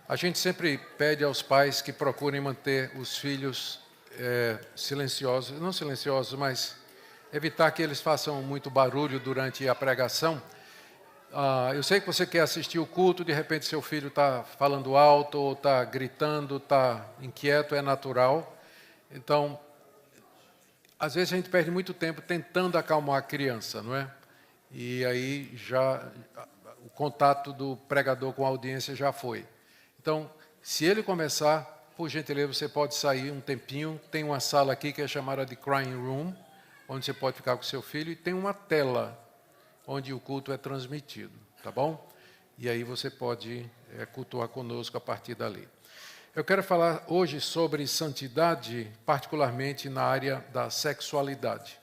A gente sempre pede aos pais que procurem manter os filhos silenciosos, não silenciosos, mas evitar que eles façam muito barulho durante a pregação. Eu sei que você quer assistir o culto, de repente seu filho está falando alto, ou está gritando, está inquieto, é natural. Então, às vezes a gente perde muito tempo tentando acalmar a criança, não é? E aí já o contato do pregador com a audiência já foi. Então, se ele começar, por gentileza, você pode sair um tempinho. Tem uma sala aqui que é chamada de Crying Room, onde você pode ficar com seu filho, e tem uma tela onde o culto é transmitido, tá bom? E aí você pode cultuar conosco a partir dali. Eu quero falar hoje sobre santidade, particularmente na área da sexualidade.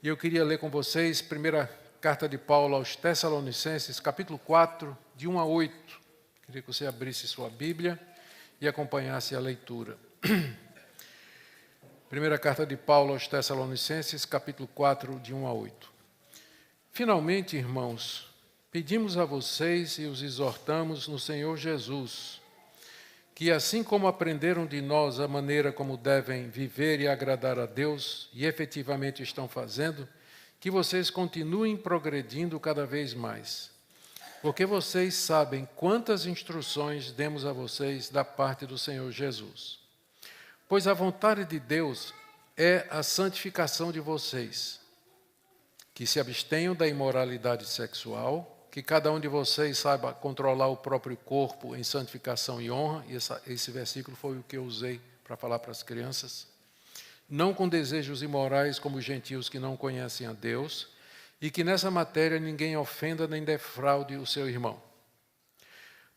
E eu queria ler com vocês a primeira carta de Paulo aos Tessalonicenses, capítulo 4, de 1 a 8. Queria que você abrisse sua Bíblia e acompanhasse a leitura. Primeira carta de Paulo aos Tessalonicenses, capítulo 4, de 1 a 8. Finalmente, irmãos, pedimos a vocês e os exortamos no Senhor Jesus, que assim como aprenderam de nós a maneira como devem viver e agradar a Deus, e efetivamente estão fazendo, que vocês continuem progredindo cada vez mais. Porque vocês sabem quantas instruções demos a vocês da parte do Senhor Jesus. Pois a vontade de Deus é a santificação de vocês, que se abstenham da imoralidade sexual, que cada um de vocês saiba controlar o próprio corpo em santificação e honra, e esse versículo foi o que eu usei para falar para as crianças, não com desejos imorais como os gentios que não conhecem a Deus, e que nessa matéria ninguém ofenda nem defraude o seu irmão.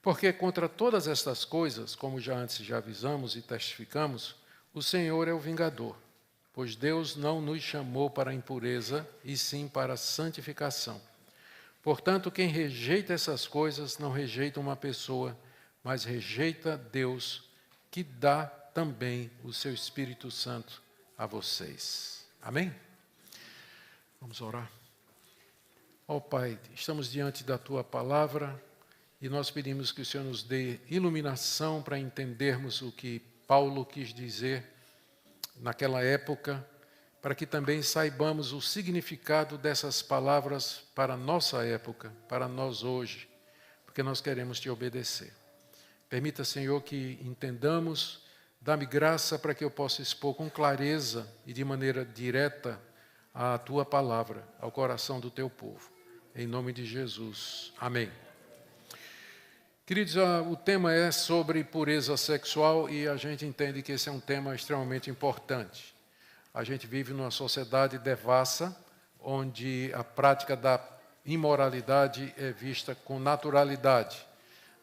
Porque contra todas estas coisas, como já antes avisamos e testificamos, o Senhor é o vingador, pois Deus não nos chamou para a impureza, e sim para a santificação. Portanto, quem rejeita essas coisas não rejeita uma pessoa, mas rejeita Deus, que dá também o seu Espírito Santo a vocês. Amém? Vamos orar. Ó Pai, estamos diante da Tua palavra e nós pedimos que o Senhor nos dê iluminação para entendermos o que Paulo quis dizer naquela época, para que também saibamos o significado dessas palavras para a nossa época, para nós hoje, porque nós queremos Te obedecer. Permita, Senhor, que entendamos, dá-me graça para que eu possa expor com clareza e de maneira direta a Tua palavra ao coração do Teu povo. Em nome de Jesus. Amém. Queridos, o tema é sobre pureza sexual e a gente entende que esse é um tema extremamente importante. A gente vive numa sociedade devassa, onde a prática da imoralidade é vista com naturalidade.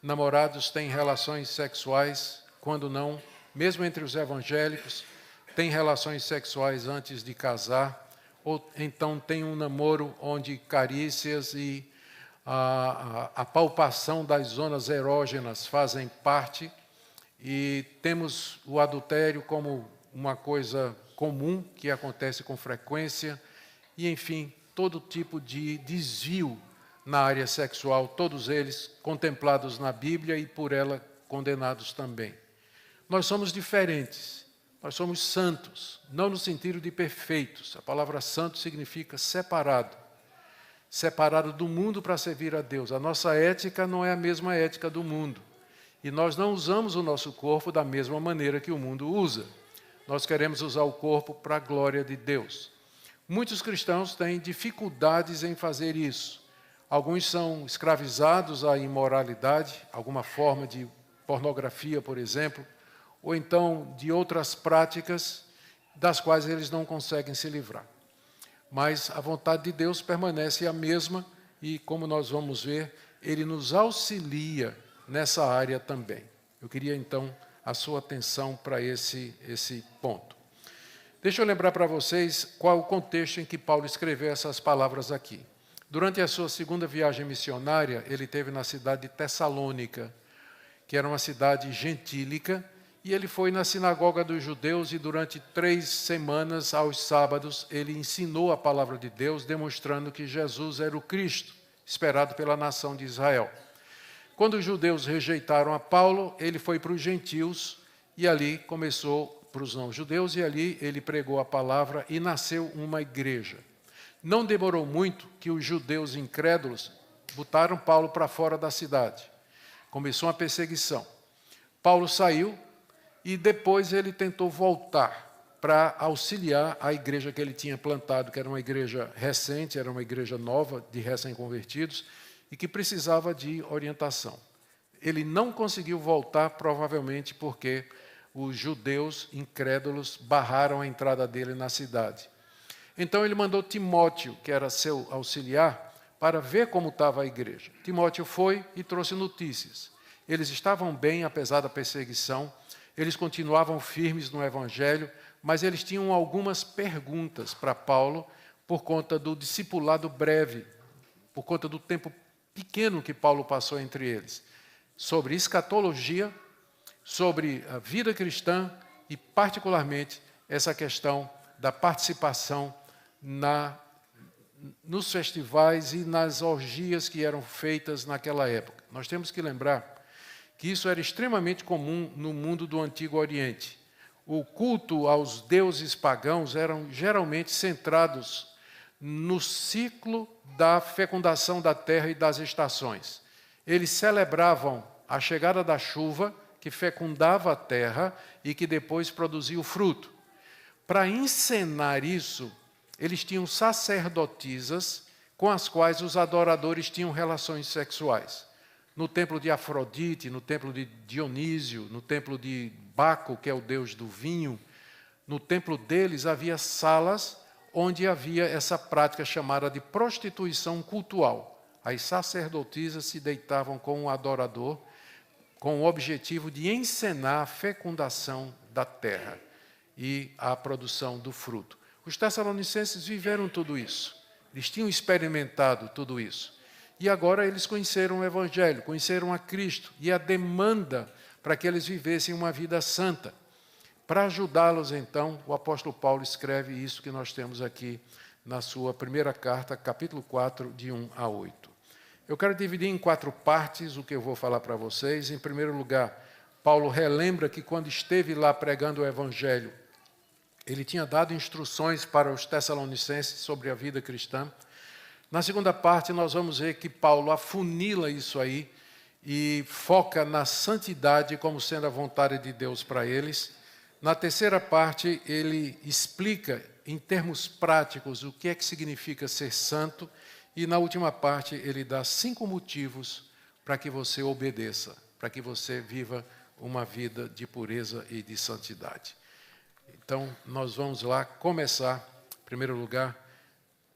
Namorados têm relações sexuais, quando não, mesmo entre os evangélicos, têm relações sexuais antes de casar, ou então tem um namoro onde carícias e a palpação das zonas erógenas fazem parte, e temos o adultério como uma coisa comum que acontece com frequência, e enfim, todo tipo de desvio na área sexual, todos eles contemplados na Bíblia e por ela condenados também. Nós somos diferentes, nós somos santos, não no sentido de perfeitos. A palavra santo significa separado. Separado do mundo para servir a Deus. A nossa ética não é a mesma ética do mundo. E nós não usamos o nosso corpo da mesma maneira que o mundo usa. Nós queremos usar o corpo para a glória de Deus. Muitos cristãos têm dificuldades em fazer isso. Alguns são escravizados à imoralidade, alguma forma de pornografia, por exemplo, ou então de outras práticas das quais eles não conseguem se livrar. Mas a vontade de Deus permanece a mesma e, como nós vamos ver, Ele nos auxilia nessa área também. Eu queria, então, a sua atenção para esse ponto. Deixa eu lembrar para vocês qual é o contexto em que Paulo escreveu essas palavras aqui. Durante a sua segunda viagem missionária, ele esteve na cidade de Tessalônica, que era uma cidade gentílica, e ele foi na sinagoga dos judeus e durante 3 semanas, aos sábados, ele ensinou a palavra de Deus, demonstrando que Jesus era o Cristo, esperado pela nação de Israel. Quando os judeus rejeitaram a Paulo, ele foi para os gentios e ali começou, para os não-judeus, e ali ele pregou a palavra e nasceu uma igreja. Não demorou muito que os judeus incrédulos botaram Paulo para fora da cidade. Começou uma perseguição. Paulo saiu e depois ele tentou voltar para auxiliar a igreja que ele tinha plantado, que era uma igreja recente, era uma igreja nova, de recém-convertidos, e que precisava de orientação. Ele não conseguiu voltar, provavelmente porque os judeus incrédulos barraram a entrada dele na cidade. Então ele mandou Timóteo, que era seu auxiliar, para ver como estava a igreja. Timóteo foi e trouxe notícias. Eles estavam bem, apesar da perseguição, eles continuavam firmes no Evangelho, mas eles tinham algumas perguntas para Paulo por conta do discipulado breve, por conta do tempo pequeno que Paulo passou entre eles, sobre escatologia, sobre a vida cristã e, particularmente, essa questão da participação nos festivais e nas orgias que eram feitas naquela época. Nós temos que lembrar que isso era extremamente comum no mundo do Antigo Oriente. O culto aos deuses pagãos eram geralmente centrados no ciclo da fecundação da terra e das estações. Eles celebravam a chegada da chuva, que fecundava a terra e que depois produzia o fruto. Para encenar isso, eles tinham sacerdotisas com as quais os adoradores tinham relações sexuais. No templo de Afrodite, no templo de Dionísio, no templo de Baco, que é o deus do vinho, no templo deles havia salas onde havia essa prática chamada de prostituição cultual. As sacerdotisas se deitavam com o adorador com o objetivo de encenar a fecundação da terra e a produção do fruto. Os tessalonicenses viveram tudo isso. Eles tinham experimentado tudo isso. E agora eles conheceram o Evangelho, conheceram a Cristo e a demanda para que eles vivessem uma vida santa. Para ajudá-los, então, o apóstolo Paulo escreve isso que nós temos aqui na sua primeira carta, capítulo 4, de 1 a 8. Eu quero dividir em 4 partes o que eu vou falar para vocês. Em primeiro lugar, Paulo relembra que quando esteve lá pregando o Evangelho, ele tinha dado instruções para os tessalonicenses sobre a vida cristã. Na segunda parte, nós vamos ver que Paulo afunila isso aí e foca na santidade como sendo a vontade de Deus para eles. Na terceira parte, ele explica, em termos práticos, o que é que significa ser santo. E na última parte, ele dá 5 motivos para que você obedeça, para que você viva uma vida de pureza e de santidade. Então, nós vamos lá começar, em primeiro lugar,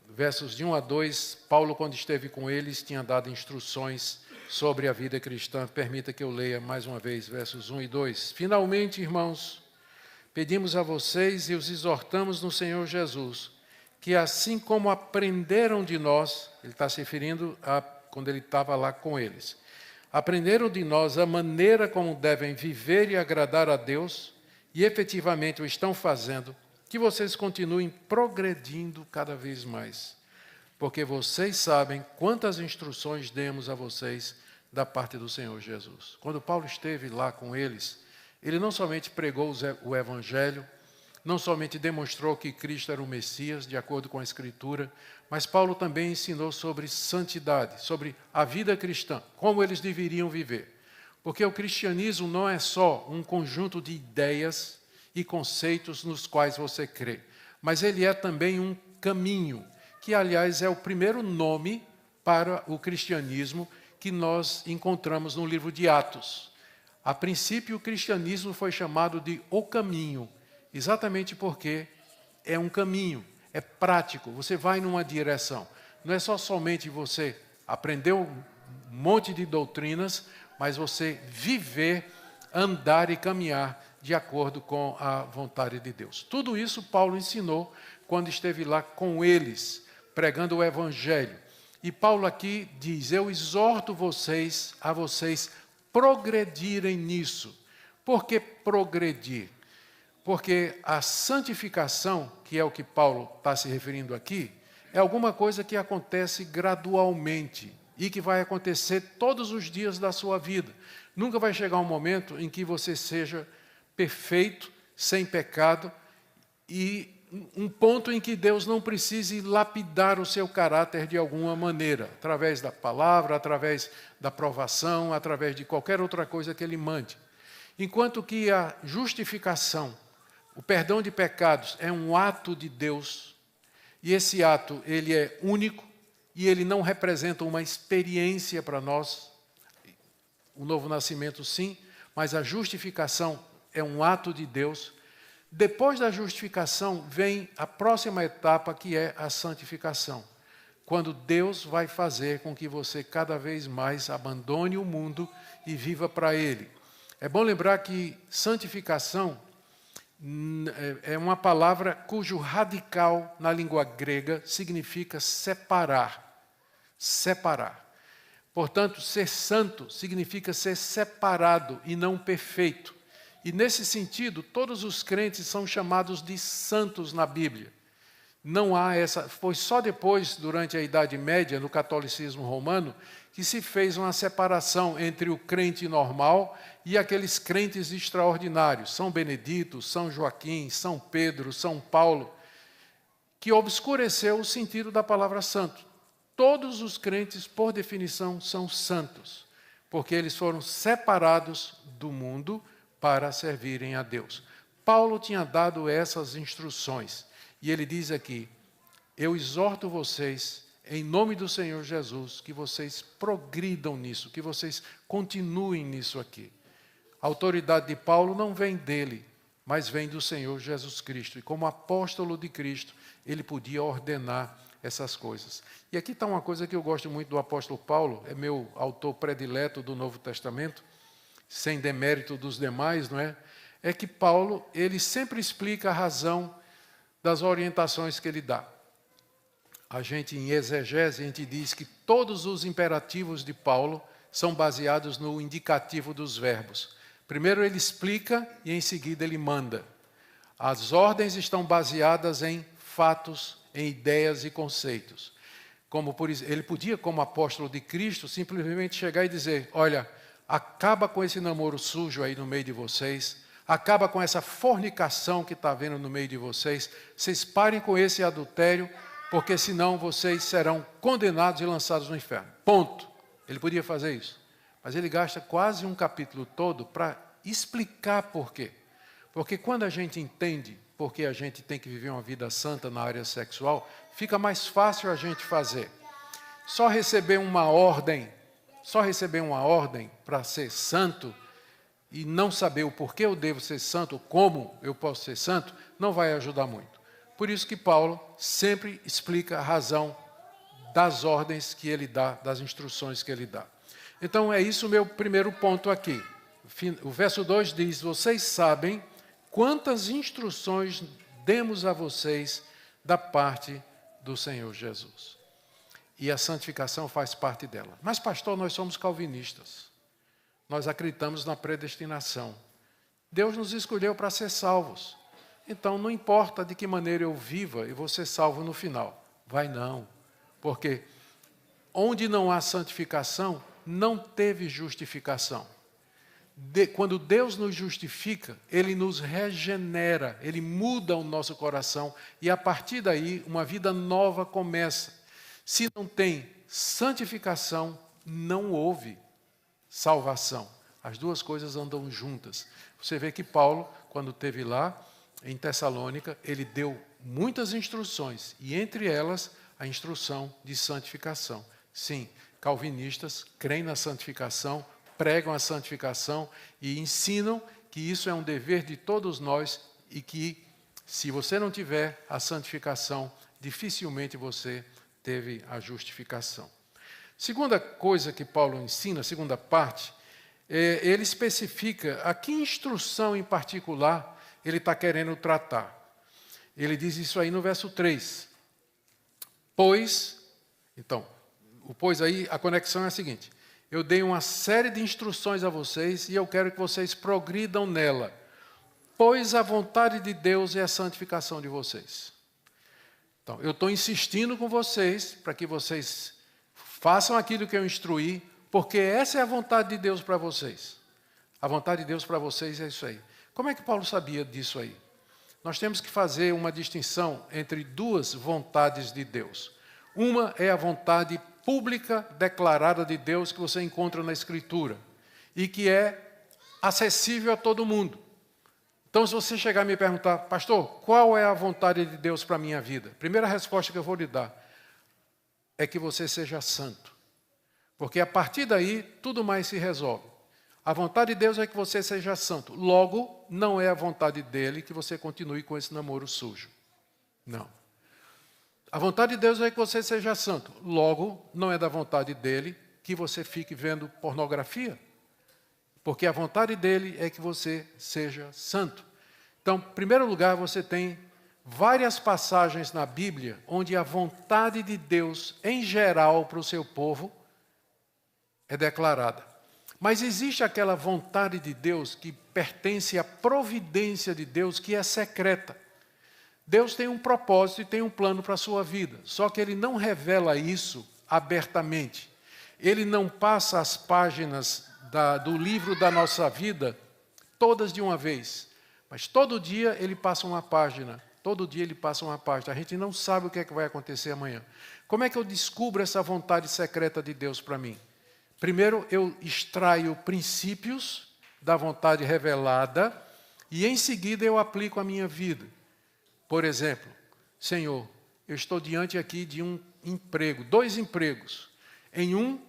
versos de 1 a 2. Paulo, quando esteve com eles, tinha dado instruções sobre a vida cristã. Permita que eu leia mais uma vez, versos 1 e 2. Finalmente, irmãos, pedimos a vocês e os exortamos no Senhor Jesus, que assim como aprenderam de nós, ele está se referindo a quando ele estava lá com eles, aprenderam de nós a maneira como devem viver e agradar a Deus, e efetivamente o estão fazendo, que vocês continuem progredindo cada vez mais, porque vocês sabem quantas instruções demos a vocês da parte do Senhor Jesus. Quando Paulo esteve lá com eles, ele não somente pregou o Evangelho, não somente demonstrou que Cristo era o Messias, de acordo com a Escritura, mas Paulo também ensinou sobre santidade, sobre a vida cristã, como eles deveriam viver. Porque o cristianismo não é só um conjunto de ideias e conceitos nos quais você crê, mas ele é também um caminho, que, aliás, é o primeiro nome para o cristianismo que nós encontramos no livro de Atos. A princípio, o cristianismo foi chamado de o caminho, exatamente porque é um caminho, é prático, você vai numa direção. Não é só somente você aprender um monte de doutrinas, mas você viver, andar e caminhar de acordo com a vontade de Deus. Tudo isso Paulo ensinou quando esteve lá com eles, pregando o Evangelho. E Paulo aqui diz, eu exorto vocês, a vocês progredirem nisso. Por que progredir? Porque a santificação, que é o que Paulo está se referindo aqui, é alguma coisa que acontece gradualmente. e que vai acontecer todos os dias da sua vida. Nunca vai chegar um momento em que você seja perfeito, sem pecado, e um ponto em que Deus não precise lapidar o seu caráter de alguma maneira, através da palavra, através da provação, através de qualquer outra coisa que Ele mande. Enquanto que a justificação, o perdão de pecados, é um ato de Deus, e esse ato ele é único, e ele não representa uma experiência para nós. O novo nascimento, sim, mas a justificação é um ato de Deus. Depois da justificação, vem a próxima etapa, que é a santificação. Quando Deus vai fazer com que você cada vez mais abandone o mundo e viva para Ele. É bom lembrar que santificação é uma palavra cujo radical na língua grega significa separar. Separar. Portanto, ser santo significa ser separado e não perfeito. E nesse sentido, todos os crentes são chamados de santos na Bíblia. Não há essa. Foi só depois, durante a Idade Média, no catolicismo romano, que se fez uma separação entre o crente normal e aqueles crentes extraordinários, São Benedito, São Joaquim, São Pedro, São Paulo, que obscureceu o sentido da palavra santo. Todos os crentes, por definição, são santos, porque eles foram separados do mundo para servirem a Deus. Paulo tinha dado essas instruções, e ele diz aqui: eu exorto vocês, em nome do Senhor Jesus, que vocês progridam nisso, que vocês continuem nisso aqui. A autoridade de Paulo não vem dele, mas vem do Senhor Jesus Cristo, e como apóstolo de Cristo, ele podia ordenar essas coisas. E aqui está uma coisa que eu gosto muito do apóstolo Paulo, é meu autor predileto do Novo Testamento, sem demérito dos demais, não é? É que Paulo, ele sempre explica a razão das orientações que ele dá. A gente, em exegese, a gente diz que todos os imperativos de Paulo são baseados no indicativo dos verbos. Primeiro ele explica e em seguida ele manda. As ordens estão baseadas em fatos, em ideias e conceitos. Como por exemplo, ele podia, como apóstolo de Cristo, simplesmente chegar e dizer: olha, acaba com esse namoro sujo aí no meio de vocês, acaba com essa fornicação que está havendo no meio de vocês, vocês parem com esse adultério, porque senão vocês serão condenados e lançados no inferno. Ponto. Ele podia fazer isso. Mas ele gasta quase um capítulo todo para explicar por quê. Porque quando a gente entende por que a gente tem que viver uma vida santa na área sexual, fica mais fácil a gente fazer. Só receber uma ordem para ser santo e não saber o porquê eu devo ser santo, como eu posso ser santo, não vai ajudar muito. Por isso que Paulo sempre explica a razão das ordens que ele dá, das instruções que ele dá. Então é isso o meu primeiro ponto aqui. O verso 2 diz: vocês sabem quantas instruções demos a vocês da parte do Senhor Jesus. E a santificação faz parte dela. Mas, pastor, nós somos calvinistas. Nós acreditamos na predestinação. Deus nos escolheu para ser salvos. Então, não importa de que maneira eu viva, eu vou ser salvo no final. Vai não. Porque onde não há santificação, não teve justificação. Quando Deus nos justifica, Ele nos regenera, Ele muda o nosso coração e a partir daí uma vida nova começa. Se não tem santificação, não houve salvação. As duas coisas andam juntas. Você vê que Paulo, quando esteve lá em Tessalônica, ele deu muitas instruções e entre elas a instrução de santificação. Sim, calvinistas creem na santificação, pregam a santificação e ensinam que isso é um dever de todos nós e que, se você não tiver a santificação, dificilmente você teve a justificação. Segunda coisa que Paulo ensina, segunda parte, ele especifica a que instrução em particular ele está querendo tratar. Ele diz isso aí no verso 3. Pois, então, o pois aí, a conexão é a seguinte: eu dei uma série de instruções a vocês e eu quero que vocês progridam nela, pois a vontade de Deus é a santificação de vocês. Então, eu estou insistindo com vocês para que vocês Façam aquilo que eu instruí, porque essa é a vontade de Deus para vocês. A vontade de Deus para vocês é isso aí. Como é que Paulo sabia disso aí? Nós temos que fazer uma distinção entre duas vontades de Deus. Uma é a vontade pública declarada de Deus que você encontra na Escritura e que é acessível a todo mundo. Então, se você chegar e me perguntar, pastor, qual é a vontade de Deus para a minha vida? A primeira resposta que eu vou lhe dar é que você seja santo. Porque a partir daí, tudo mais se resolve. A vontade de Deus é que você seja santo. Logo, não é a vontade dele que você continue com esse namoro sujo. Não. A vontade de Deus é que você seja santo. Logo, não é da vontade dele que você fique vendo pornografia. Porque a vontade dele é que você seja santo. Então, em primeiro lugar, você tem várias passagens na Bíblia onde a vontade de Deus, em geral, para o seu povo, é declarada. Mas existe aquela vontade de Deus que pertence à providência de Deus, que é secreta. Deus tem um propósito e tem um plano para a sua vida, só que Ele não revela isso abertamente. Ele não passa as páginas do livro da nossa vida todas de uma vez, mas todo dia Ele passa uma página, todo dia Ele passa uma página. A gente não sabe o que é que vai acontecer amanhã. Como é que eu descubro essa vontade secreta de Deus para mim? Primeiro, eu extraio princípios da vontade revelada e, em seguida, eu aplico a minha vida. Por exemplo, Senhor, eu estou diante aqui de um emprego, 2 empregos. Em um,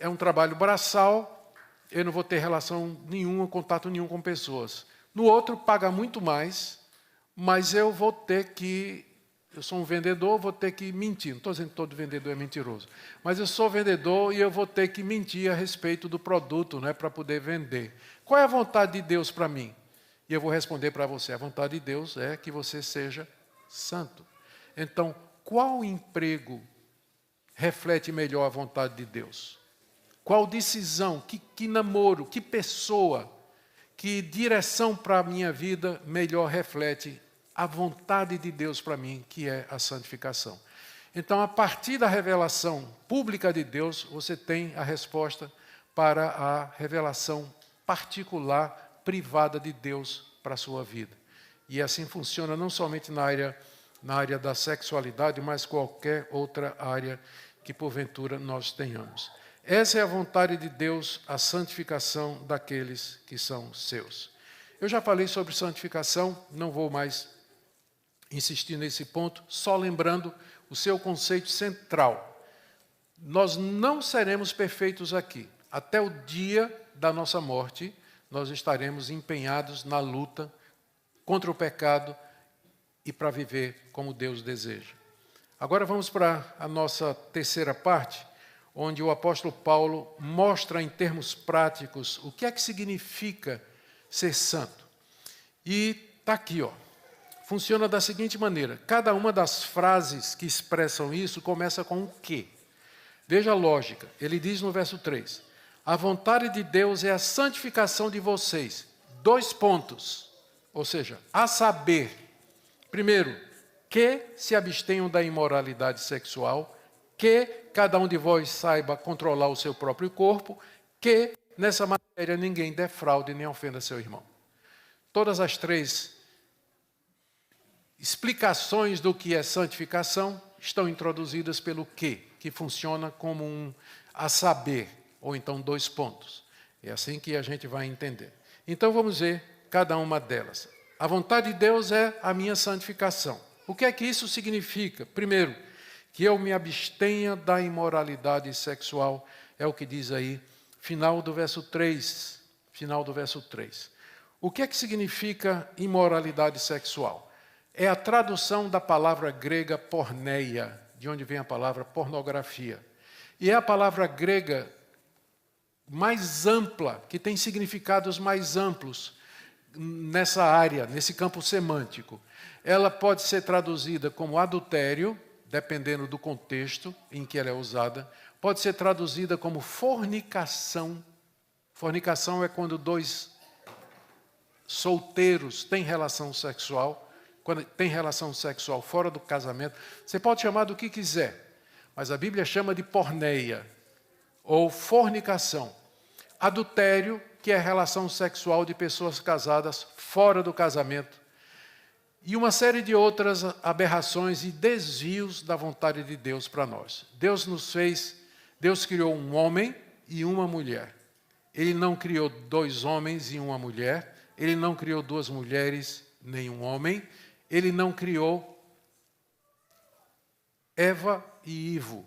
é um trabalho braçal, eu não vou ter relação nenhuma, contato nenhum com pessoas. No outro, paga muito mais, mas eu vou ter que... Eu sou um vendedor, vou ter que mentir. Não estou dizendo que todo vendedor é mentiroso. Mas eu sou vendedor e eu vou ter que mentir a respeito do produto, né, para poder vender. Qual é a vontade de Deus para mim? E eu vou responder para você. A vontade de Deus é que você seja santo. Então, qual emprego reflete melhor a vontade de Deus? Qual decisão, que namoro, que pessoa, que direção para a minha vida melhor reflete a vontade de Deus para mim, que é a santificação. Então, a partir da revelação pública de Deus, você tem a resposta para a revelação particular, privada de Deus para a sua vida. E assim funciona não somente na área da sexualidade, mas qualquer outra área que porventura nós tenhamos. Essa é a vontade de Deus, a santificação daqueles que são seus. Eu já falei sobre santificação, não vou mais insistir nesse ponto, só lembrando o seu conceito central. Nós não seremos perfeitos aqui. Até o dia da nossa morte, nós estaremos empenhados na luta contra o pecado e para viver como Deus deseja. Agora vamos para a nossa terceira parte, onde o apóstolo Paulo mostra em termos práticos o que é que significa ser santo. E está aqui, ó. Funciona da seguinte maneira. Cada uma das frases que expressam isso começa com o quê? Veja a lógica. Ele diz no verso 3. A vontade de Deus é a santificação de vocês. 2 pontos. Ou seja, a saber. Primeiro, que se abstenham da imoralidade sexual. Que cada um de vós saiba controlar o seu próprio corpo. Que nessa matéria ninguém defraude nem ofenda seu irmão. Todas as 3 explicações do que é santificação estão introduzidas pelo que funciona como um a saber, ou então 2 pontos. É assim que a gente vai entender. Então vamos ver cada uma delas. A vontade de Deus é a minha santificação. O que é que isso significa? Primeiro, que eu me abstenha da imoralidade sexual, é o que diz aí, final do verso 3. Final do verso 3. O que é que significa imoralidade sexual? É a tradução da palavra grega porneia, de onde vem a palavra pornografia. E é a palavra grega mais ampla, que tem significados mais amplos nessa área, nesse campo semântico. Ela pode ser traduzida como adultério, dependendo do contexto em que ela é usada. Pode ser traduzida como fornicação. Fornicação é quando 2 solteiros têm relação sexual. Quando tem relação sexual fora do casamento, você pode chamar do que quiser, mas a Bíblia chama de porneia, ou fornicação. Adultério, que é a relação sexual de pessoas casadas fora do casamento. E uma série de outras aberrações e desvios da vontade de Deus para nós. Deus criou um homem e uma mulher. Ele não criou 2 homens e uma mulher. Ele não criou 2 mulheres nem um homem. Ele não criou Eva e Ivo.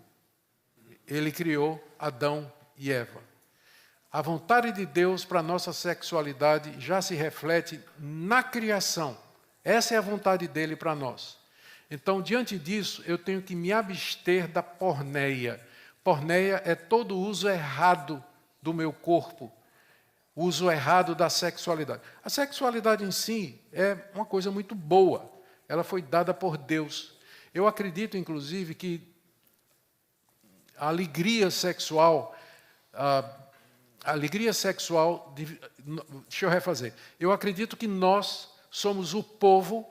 Ele criou Adão e Eva. A vontade de Deus para a nossa sexualidade já se reflete na criação. Essa é a vontade dele para nós. Então, diante disso, eu tenho que me abster da porneia. Porneia é todo uso errado do meu corpo, uso errado da sexualidade. A sexualidade em si é uma coisa muito boa. Ela foi dada por Deus. Eu acredito, inclusive, que a alegria sexual, deixa eu refazer. Eu acredito que nós somos o povo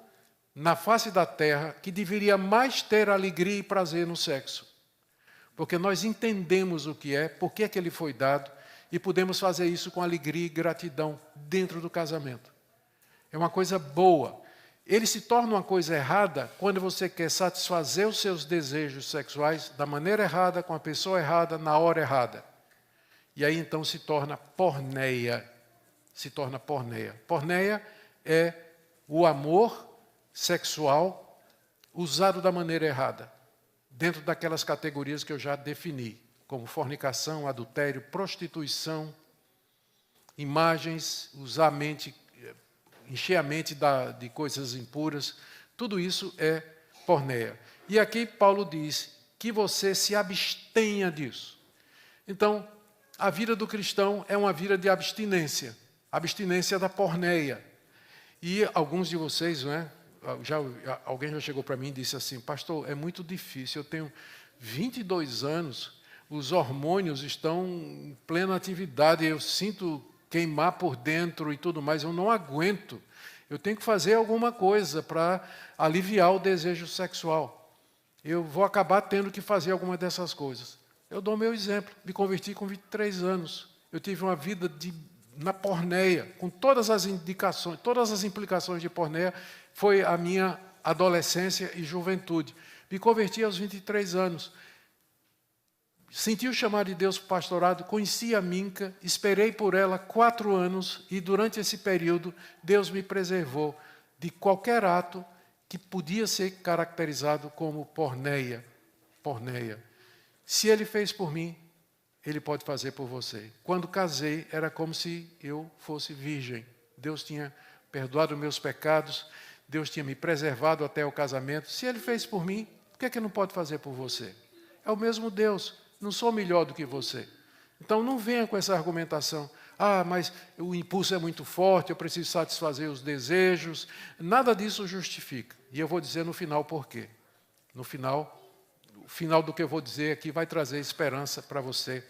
na face da terra que deveria mais ter alegria e prazer no sexo. Porque nós entendemos o que é, por que é que ele foi dado, e podemos fazer isso com alegria e gratidão dentro do casamento. É uma coisa boa. Ele se torna uma coisa errada quando você quer satisfazer os seus desejos sexuais da maneira errada, com a pessoa errada, na hora errada. E aí então se torna porneia. Se torna porneia. Porneia é o amor sexual usado da maneira errada, dentro daquelas categorias que eu já defini, como fornicação, adultério, prostituição, imagens, usar a mente, encher a mente de coisas impuras, tudo isso é porneia. E aqui Paulo diz que você se abstenha disso. Então, a vida do cristão é uma vida de abstinência da porneia. E alguns de vocês, né, alguém já chegou para mim e disse assim: pastor, é muito difícil, eu tenho 22 anos, os hormônios estão em plena atividade, eu sinto queimar por dentro e tudo mais, eu não aguento, eu tenho que fazer alguma coisa para aliviar o desejo sexual. Eu vou acabar tendo que fazer alguma dessas coisas. Eu dou o meu exemplo, me converti com 23 anos, eu tive uma vida na porneia, com todas as indicações, todas as implicações de porneia, foi a minha adolescência e juventude. Me converti aos 23 anos. Senti o chamado de Deus para o pastorado, conheci a Minca, esperei por ela 4 anos e durante esse período Deus me preservou de qualquer ato que podia ser caracterizado como porneia. Porneia. Se Ele fez por mim, Ele pode fazer por você. Quando casei, era como se eu fosse virgem. Deus tinha perdoado meus pecados, Deus tinha me preservado até o casamento. Se Ele fez por mim, por que é que Ele não pode fazer por você? É o mesmo Deus, não sou melhor do que você. Então não venha com essa argumentação. Ah, mas o impulso é muito forte, eu preciso satisfazer os desejos. Nada disso justifica. E eu vou dizer no final por quê. No final, o final do que eu vou dizer aqui vai trazer esperança para você.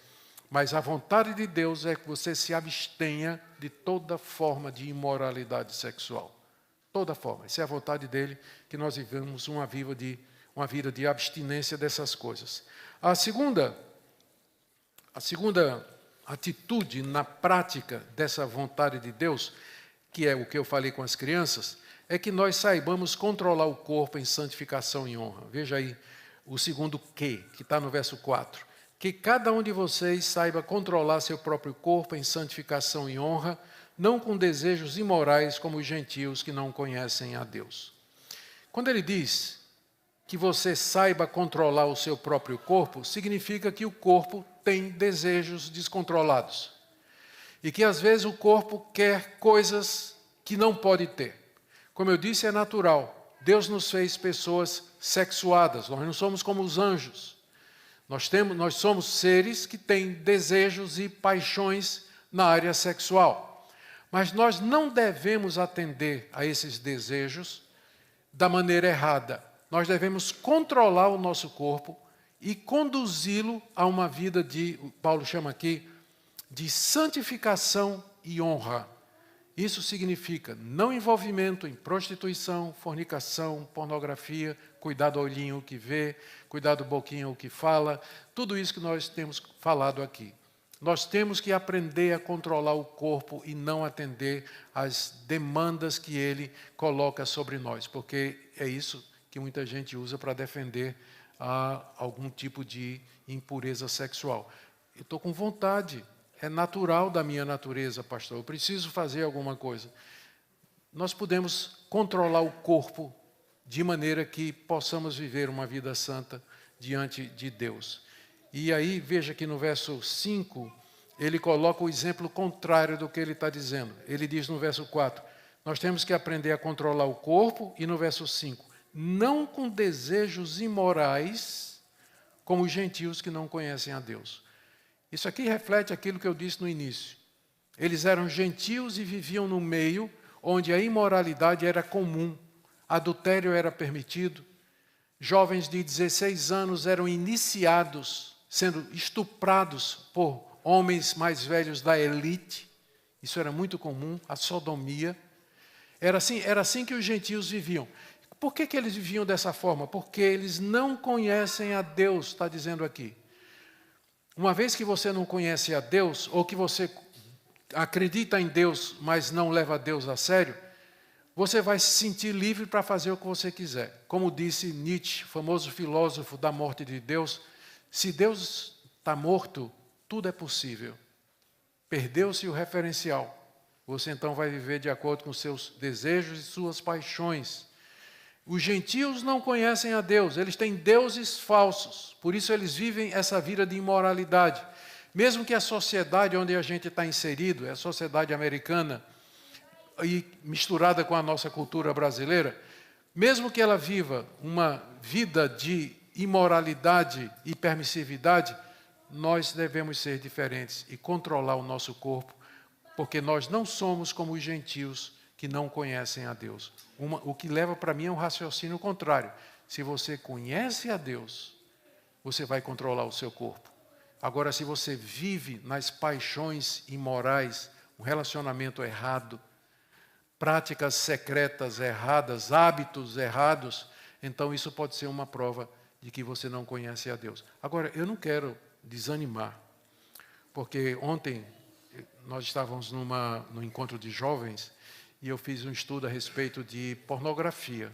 Mas a vontade de Deus é que você se abstenha de toda forma de imoralidade sexual. Toda forma. Essa é a vontade dele, que nós vivamos uma vida de abstinência dessas coisas. A segunda atitude na prática dessa vontade de Deus, que é o que eu falei com as crianças, é que nós saibamos controlar o corpo em santificação e honra. Veja aí o segundo que está no verso 4. Que cada um de vocês saiba controlar seu próprio corpo em santificação e honra, não com desejos imorais como os gentios que não conhecem a Deus. Quando ele diz que você saiba controlar o seu próprio corpo, significa que o corpo tem desejos descontrolados. E que às vezes o corpo quer coisas que não pode ter. Como eu disse, é natural. Deus nos fez pessoas sexuadas, nós não somos como os anjos. Nós somos seres que têm desejos e paixões na área sexual. Mas nós não devemos atender a esses desejos da maneira errada. Nós devemos controlar o nosso corpo e conduzi-lo a uma vida Paulo chama aqui, de santificação e honra. Isso significa não envolvimento em prostituição, fornicação, pornografia, cuidar do olhinho o que vê, cuidar do boquinho o que fala, tudo isso que nós temos falado aqui. Nós temos que aprender a controlar o corpo e não atender às demandas que ele coloca sobre nós, porque é isso que muita gente usa para defender algum tipo de impureza sexual. Eu estou com vontade, é natural da minha natureza, pastor, eu preciso fazer alguma coisa. Nós podemos controlar o corpo de maneira que possamos viver uma vida santa diante de Deus. E aí, veja que no verso 5, ele coloca o exemplo contrário do que ele está dizendo. Ele diz no verso 4, nós temos que aprender a controlar o corpo, e no verso 5, não com desejos imorais, como os gentios que não conhecem a Deus. Isso aqui reflete aquilo que eu disse no início. Eles eram gentios e viviam no meio onde a imoralidade era comum, adultério era permitido, jovens de 16 anos eram iniciados, sendo estuprados por homens mais velhos da elite. Isso era muito comum, a sodomia. Era assim que os gentios viviam. Por que eles viviam dessa forma? Porque eles não conhecem a Deus, está dizendo aqui. Uma vez que você não conhece a Deus, ou que você acredita em Deus, mas não leva Deus a sério, você vai se sentir livre para fazer o que você quiser. Como disse Nietzsche, famoso filósofo da morte de Deus, se Deus está morto, tudo é possível. Perdeu-se o referencial. Você então vai viver de acordo com seus desejos e suas paixões. Os gentios não conhecem a Deus, eles têm deuses falsos, por isso eles vivem essa vida de imoralidade. Mesmo que a sociedade onde a gente está inserido, é a sociedade americana, e misturada com a nossa cultura brasileira, mesmo que ela viva uma vida de imoralidade e permissividade, nós devemos ser diferentes e controlar o nosso corpo, porque nós não somos como os gentios que não conhecem a Deus. O que leva para mim é um raciocínio contrário. Se você conhece a Deus, você vai controlar o seu corpo. Agora, se você vive nas paixões imorais, um relacionamento errado, práticas secretas erradas, hábitos errados, então isso pode ser uma prova de que você não conhece a Deus. Agora, eu não quero desanimar, porque ontem nós estávamos no encontro de jovens e eu fiz um estudo a respeito de pornografia.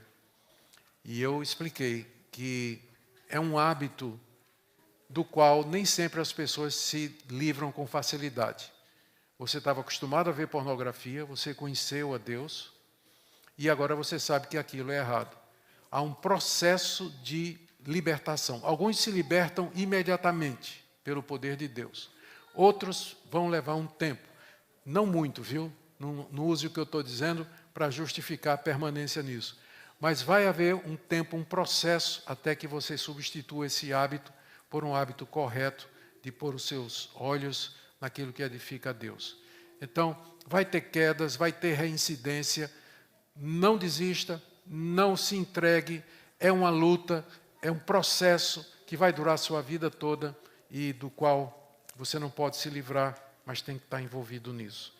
E eu expliquei que é um hábito do qual nem sempre as pessoas se livram com facilidade. Você estava acostumado a ver pornografia, você conheceu a Deus, e agora você sabe que aquilo é errado. Há um processo de libertação. Alguns se libertam imediatamente pelo poder de Deus. Outros vão levar um tempo. Não muito, viu? Não use o que eu estou dizendo para justificar a permanência nisso. Mas vai haver um tempo, um processo, até que você substitua esse hábito por um hábito correto de pôr os seus olhos naquilo que edifica a Deus. Então, vai ter quedas, vai ter reincidência. Não desista, não se entregue. É uma luta, é um processo que vai durar a sua vida toda e do qual você não pode se livrar, mas tem que estar envolvido nisso.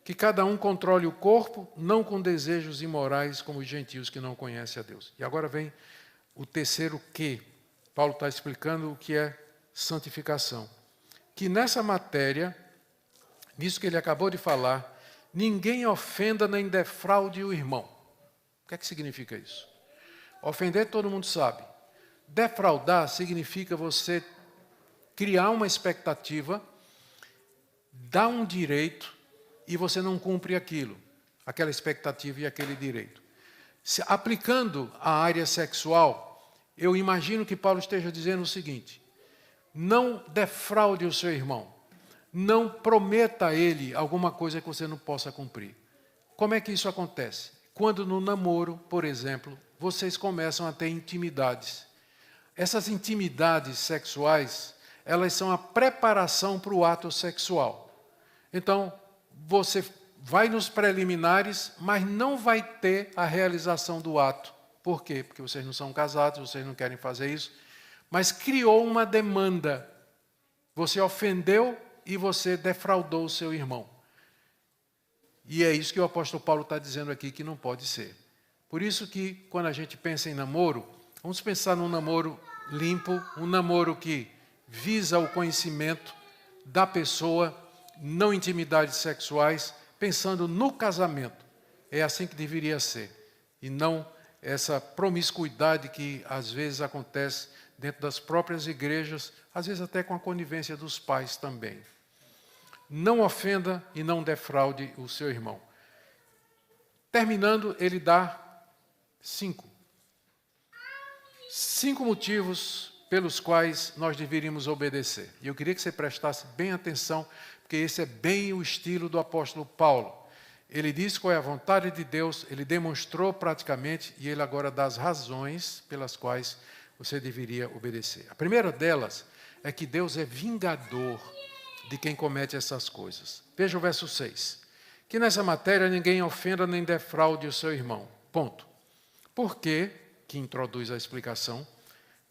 Que cada um controle o corpo, não com desejos imorais, como os gentios que não conhecem a Deus. E agora vem o terceiro que. Paulo está explicando o que é santificação. Que nessa matéria, nisso que ele acabou de falar, ninguém ofenda nem defraude o irmão. O que é que significa isso? Ofender todo mundo sabe. Defraudar significa você criar uma expectativa, dar um direito, e você não cumpre aquilo, aquela expectativa e aquele direito. Aplicando a área sexual, eu imagino que Paulo esteja dizendo o seguinte: não defraude o seu irmão, não prometa a ele alguma coisa que você não possa cumprir. Como é que isso acontece? Quando no namoro, por exemplo, vocês começam a ter intimidades. Essas intimidades sexuais, elas são a preparação para o ato sexual. Então, você vai nos preliminares, mas não vai ter a realização do ato. Por quê? Porque vocês não são casados, vocês não querem fazer isso. Mas criou uma demanda. Você ofendeu e você defraudou o seu irmão. E é isso que o apóstolo Paulo está dizendo aqui, que não pode ser. Por isso que, quando a gente pensa em namoro, vamos pensar num namoro limpo, um namoro que visa o conhecimento da pessoa, não intimidades sexuais, pensando no casamento. É assim que deveria ser. E não essa promiscuidade que às vezes acontece dentro das próprias igrejas, às vezes até com a conivência dos pais também. Não ofenda e não defraude o seu irmão. Terminando, ele dá 5 motivos pelos quais nós deveríamos obedecer. E eu queria que você prestasse bem atenção, porque esse é bem o estilo do apóstolo Paulo. Ele diz qual é a vontade de Deus, ele demonstrou praticamente, e ele agora dá as razões pelas quais você deveria obedecer. A primeira delas é que Deus é vingador de quem comete essas coisas. Veja o verso 6. Que nessa matéria ninguém ofenda nem defraude o seu irmão. Ponto. Porque, que introduz a explicação,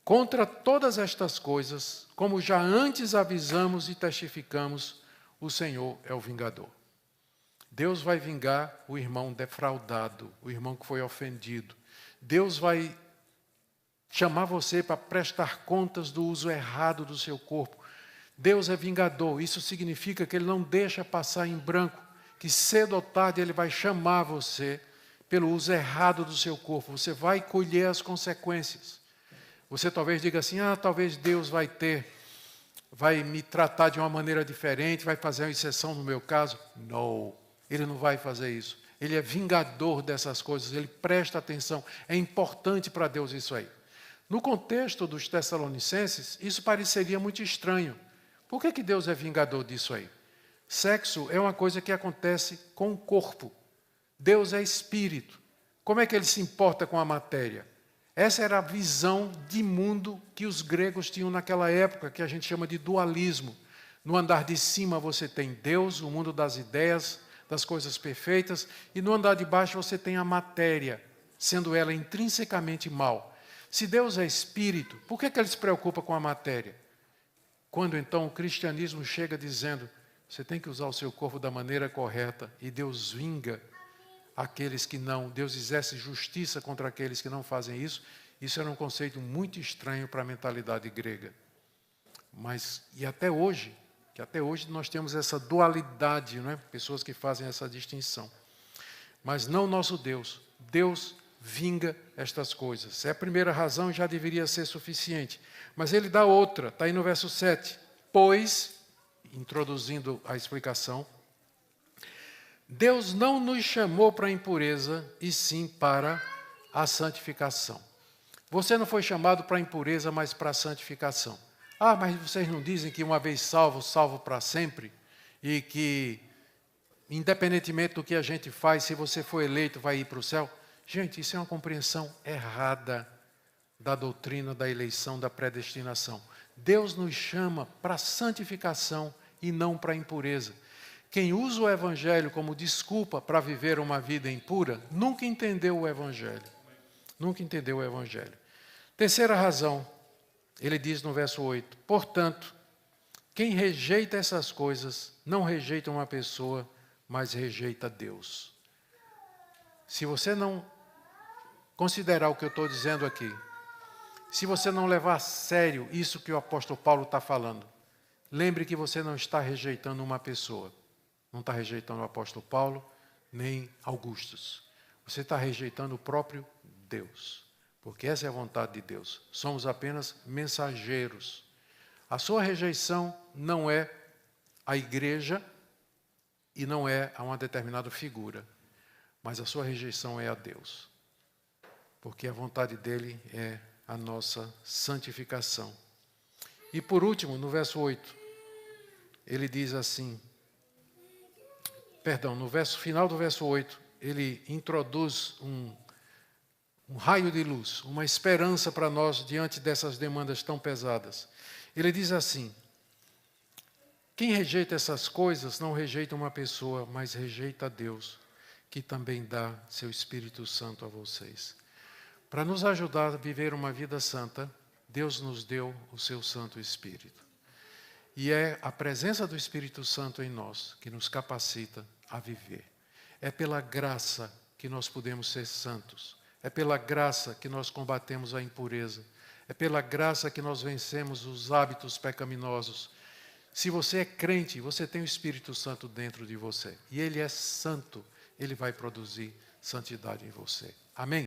contra todas estas coisas, como já antes avisamos e testificamos, o Senhor é o vingador. Deus vai vingar o irmão defraudado, o irmão que foi ofendido. Deus vai chamar você para prestar contas do uso errado do seu corpo. Deus é vingador, isso significa que Ele não deixa passar em branco, que cedo ou tarde Ele vai chamar você pelo uso errado do seu corpo. Você vai colher as consequências. Você talvez diga assim, talvez Deus vai me tratar de uma maneira diferente, vai fazer uma exceção no meu caso. Não, Ele não vai fazer isso. Ele é vingador dessas coisas, Ele presta atenção. É importante para Deus isso aí. No contexto dos Tessalonicenses, isso pareceria muito estranho. Por que Deus é vingador disso aí? Sexo é uma coisa que acontece com o corpo. Deus é espírito. Como é que Ele se importa com a matéria? Essa era a visão de mundo que os gregos tinham naquela época, que a gente chama de dualismo. No andar de cima você tem Deus, o mundo das ideias, das coisas perfeitas, e no andar de baixo você tem a matéria, sendo ela intrinsecamente mal. Se Deus é espírito, por que Ele se preocupa com a matéria? Quando então o cristianismo chega dizendo, você tem que usar o seu corpo da maneira correta, e Deus vinga aqueles que não, Deus exerce justiça contra aqueles que não fazem isso, isso era um conceito muito estranho para a mentalidade grega. E até hoje nós temos essa dualidade, não é? Pessoas que fazem essa distinção. Mas não nosso Deus. Deus vinga estas coisas. É a primeira razão, já deveria ser suficiente. Mas Ele dá outra, está aí no verso 7. Pois, introduzindo a explicação, Deus não nos chamou para a impureza, e sim para a santificação. Você não foi chamado para a impureza, mas para a santificação. Mas vocês não dizem que uma vez salvo, salvo para sempre? E que, independentemente do que a gente faz, se você for eleito, vai ir para o céu? Gente, isso é uma compreensão errada da doutrina da eleição, da predestinação. Deus nos chama para a santificação e não para a impureza. Quem usa o Evangelho como desculpa para viver uma vida impura, nunca entendeu o Evangelho. Nunca entendeu o Evangelho. Terceira razão, ele diz no verso 8, portanto, quem rejeita essas coisas, não rejeita uma pessoa, mas rejeita Deus. Se você não considerar o que eu estou dizendo aqui, se você não levar a sério isso que o apóstolo Paulo está falando, lembre que você não está rejeitando uma pessoa. Não está rejeitando o apóstolo Paulo, nem Augustus. Você está rejeitando o próprio Deus. Porque essa é a vontade de Deus. Somos apenas mensageiros. A sua rejeição não é a igreja e não é a uma determinada figura. Mas a sua rejeição é a Deus. Porque a vontade dele é a nossa santificação. E por último, no verso 8, ele diz assim, no final do verso 8, ele introduz um raio de luz, uma esperança para nós diante dessas demandas tão pesadas. Ele diz assim, quem rejeita essas coisas não rejeita uma pessoa, mas rejeita a Deus, que também dá seu Espírito Santo a vocês. Para nos ajudar a viver uma vida santa, Deus nos deu o seu Santo Espírito. E é a presença do Espírito Santo em nós que nos capacita a viver. É pela graça que nós podemos ser santos. É pela graça que nós combatemos a impureza. É pela graça que nós vencemos os hábitos pecaminosos. Se você é crente, você tem o Espírito Santo dentro de você. E Ele é santo. Ele vai produzir santidade em você. Amém?